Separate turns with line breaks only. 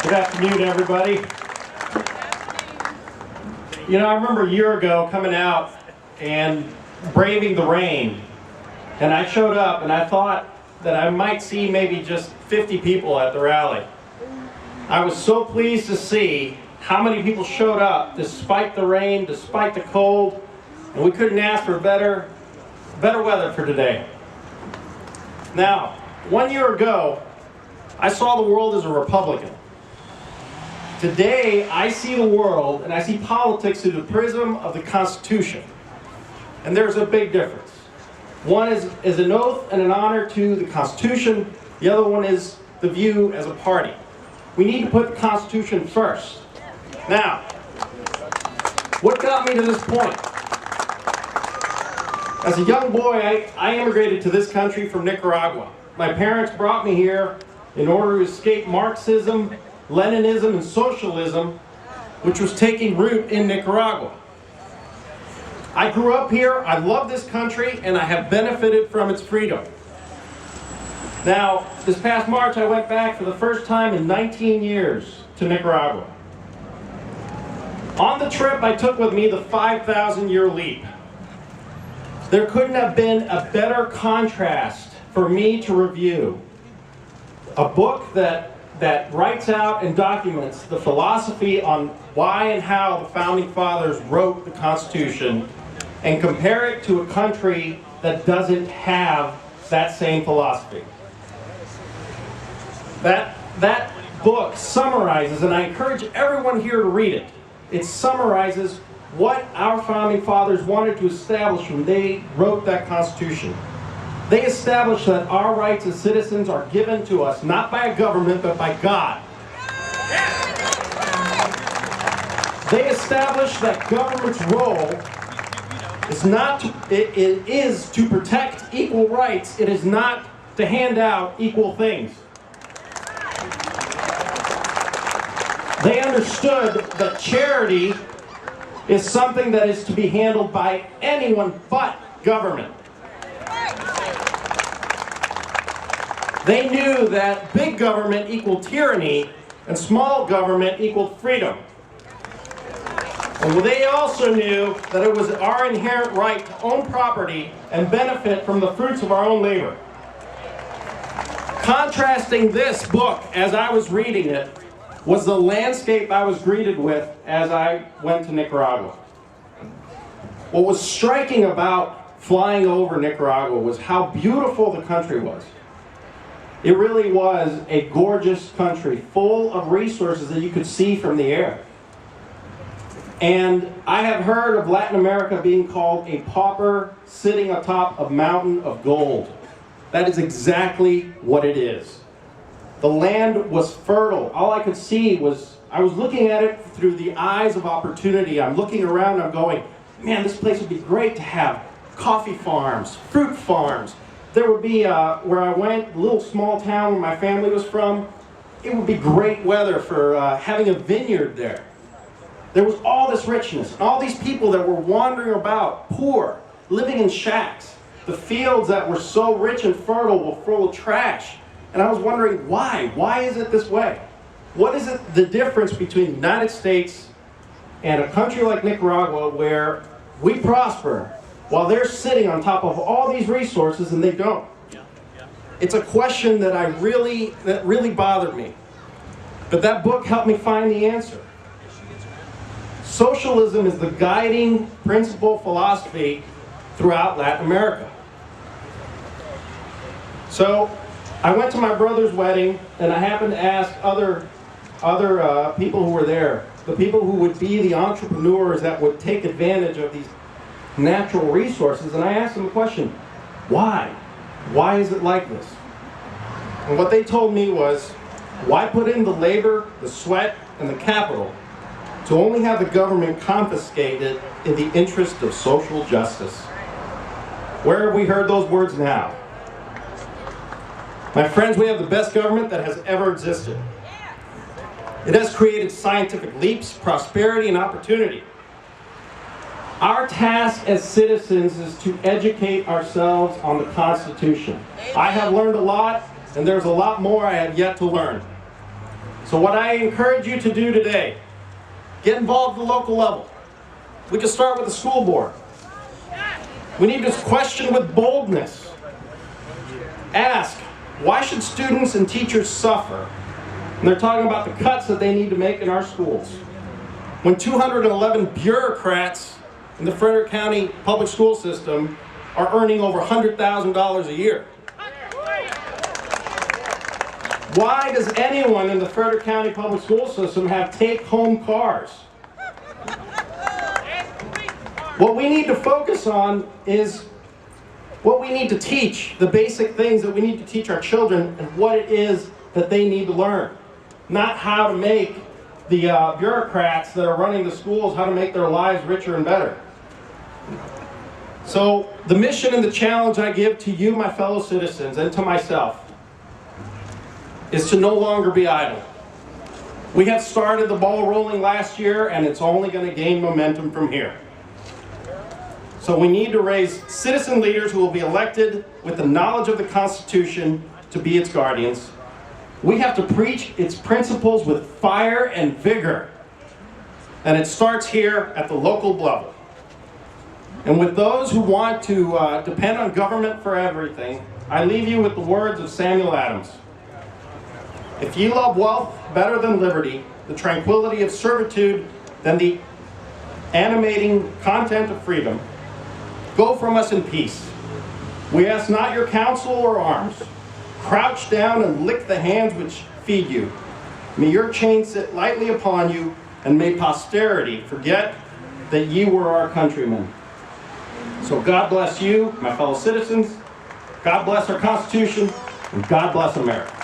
Good afternoon, everybody. You know, I remember a year ago coming out and braving the rain. And I showed up and I thought that I might see maybe just 50 people at the rally. I was so pleased to see how many people showed up despite the rain, despite the cold, and we couldn't ask for better weather for today. Now, 1 year ago, I saw the world as a Republican. Today, I see the world and I see politics through the prism of the Constitution. And there's a big difference. One is an oath and an honor to the Constitution. The other one is the view as a party. We need to put the Constitution first. Now, what got me to this point? As a young boy, I immigrated to this country from Nicaragua. My parents brought me here in order to escape Marxism, Leninism, and socialism, which was taking root in Nicaragua. I grew up here, I love this country, and I have benefited from its freedom. Now, this past March, I went back for the first time in 19 years to Nicaragua. On the trip, I took with me the 5,000-year leap. There couldn't have been a better contrast for me to review. A book that writes out and documents the philosophy on why and how the Founding Fathers wrote the Constitution, and compare it to a country that doesn't have that same philosophy. That book summarizes, and I encourage everyone here to read it, it summarizes what our Founding Fathers wanted to establish when they wrote that Constitution. They established that our rights as citizens are given to us not by a government, but by God. They established that government's role is to protect equal rights. It is not to hand out equal things. They understood that charity is something that is to be handled by anyone but government. They knew that big government equaled tyranny and small government equaled freedom. And they also knew that it was our inherent right to own property and benefit from the fruits of our own labor. Contrasting this book as I was reading it was the landscape I was greeted with as I went to Nicaragua. What was striking about flying over Nicaragua was how beautiful the country was. It really was a gorgeous country, full of resources that you could see from the air. And I have heard of Latin America being called a pauper sitting atop a mountain of gold. That is exactly what it is. The land was fertile. All I could see was, I was looking at it through the eyes of opportunity. I'm looking around, I'm going, man, this place would be great to have coffee farms, fruit farms. There would be, where I went, a little small town where my family was from, it would be great weather for having a vineyard there. There was all this richness, and all these people that were wandering about, poor, living in shacks. The fields that were so rich and fertile were full of trash. And I was wondering, why? Why is it this way? What is it, the difference between the United States and a country like Nicaragua where we prosper, while they're sitting on top of all these resources and they don't? It's a question that really bothered me. But that book helped me find the answer. Socialism is the guiding principle philosophy throughout Latin America. So I went to my brother's wedding, and I happened to ask other people who were there, the people who would be the entrepreneurs that would take advantage of these natural resources, and I asked them the question, why? Why is it like this? And what they told me was, why put in the labor, the sweat, and the capital to only have the government confiscate it in the interest of social justice? Where have we heard those words now? My friends, we have the best government that has ever existed. It has created scientific leaps, prosperity, and opportunity. Our task as citizens is to educate ourselves on the Constitution. I have learned a lot, and there's a lot more I have yet to learn. So what I encourage you to do today, get involved at the local level. We can start with the school board. We need to question with boldness. Ask, why should students and teachers suffer? And they're talking about the cuts that they need to make in our schools. When 211 bureaucrats in the Frederick County public school system are earning over $100,000 a year. Why does anyone in the Frederick County public school system have take-home cars? What we need to focus on is what we need to teach, the basic things that we need to teach our children and what it is that they need to learn. Not how to make the bureaucrats that are running the schools, how to make their lives richer and better. So the mission and the challenge I give to you, my fellow citizens, and to myself, is to no longer be idle. We have started the ball rolling last year, and it's only going to gain momentum from here. So we need to raise citizen leaders who will be elected with the knowledge of the Constitution to be its guardians. We have to preach its principles with fire and vigor. And it starts here at the local level. And with those who want to depend on government for everything, I leave you with the words of Samuel Adams. If ye love wealth better than liberty, the tranquility of servitude than the animating content of freedom, go from us in peace. We ask not your counsel or arms. Crouch down and lick the hands which feed you. May your chain sit lightly upon you, and may posterity forget that ye were our countrymen. So God bless you, my fellow citizens. God bless our Constitution, and God bless America.